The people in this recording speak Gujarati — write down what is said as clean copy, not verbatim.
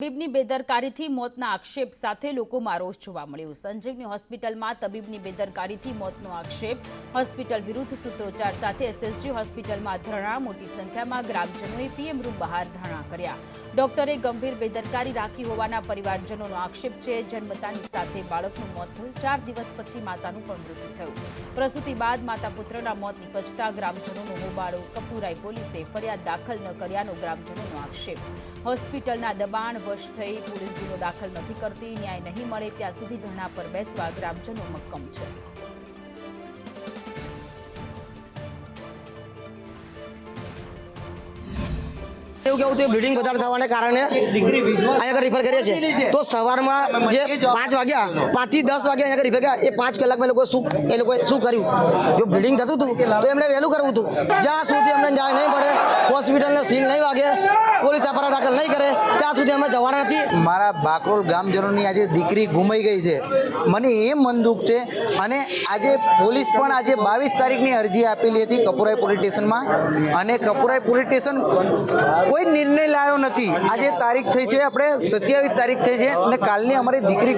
તબીબની બેદરકારીથી મોતના આક્ષેપ સાથે લોકોમાં રોષ જોવા મળ્યો। સંજીવની હોસ્પિટલમાં તબીબની બેદરકારીથી મોતનો આક્ષેપ। હોસ્પિટલ વિરુદ્ધ સૂત્રોચ્ચાર સાથે એસએસજી હોસ્પિટલમાં ધરણા। મોટી સંખ્યામાં ગ્રામજનોએ પીએમ રૂમ બહાર ધરણા કર્યા। ડોક્ટરે ગંભીર બેદરકારી રાખી હોવાના પરિવારજનોનો આક્ષેપ છે। જન્મતાની સાથે બાળકનું મોત થયું। 4 દિવસ પછી માતાનું પણ મૃત્યુ થયું। પ્રસૂતિ બાદ માતા પુત્રના મોત નિપજતા ગ્રામજનોનો હોબાળો। કપુરાઈ પોલીસે ફરિયાદ દાખલ ન કર્યાનો ગ્રામજનોનો આક્ષેપ। હોસ્પિટલના દબાણ વશ થઈ પોલીસ ગુનો દાખલ નથી કરતી। ન્યાય નહીં મળે ત્યાં સુધી ધરણા પર બેસવા ગ્રામજનો મક્કમ છે। બ્લીડિંગ વધારે થવાને કારણે અહીંયા રિફર કરીએ છીએ। તો સવારમાં જે 5 વાગ્યા 5 થી 10 વાગ્યા અહીંયા રિફર કર્યા। એ 5 કલાકમાં એ લોકોએ શું કર્યું? જો બ્લીડિંગ થતું હતું તો એમણે વહેલું કરવું હતું। જ્યાં સુધી અમને ન્યાય નહીં મળે, હોસ્પિટલને સીલ નહીં વાગે, પોલીસ એફઆઈઆર દાખલ નહીં કરે ત્યાં સુધી અમે જવાના નથી। મારા બાકરોલ ગામજનોની આજે દીકરી ગુમાઈ ગઈ છે, મને એ મન દુઃખ છે। અને આજે પોલીસ પણ આજે 22 તારીખની અરજી આપેલી હતી કપુરાઈ પોલીસ સ્ટેશનમાં, અને કપુરાઈ પોલીસ સ્ટેશન કોઈ નિર્ણય લાવ્યો નથી। આજે તારીખ થઈ છે, આપણે 27 તારીખ થઈ છે અને કાલની અમારી દીકરી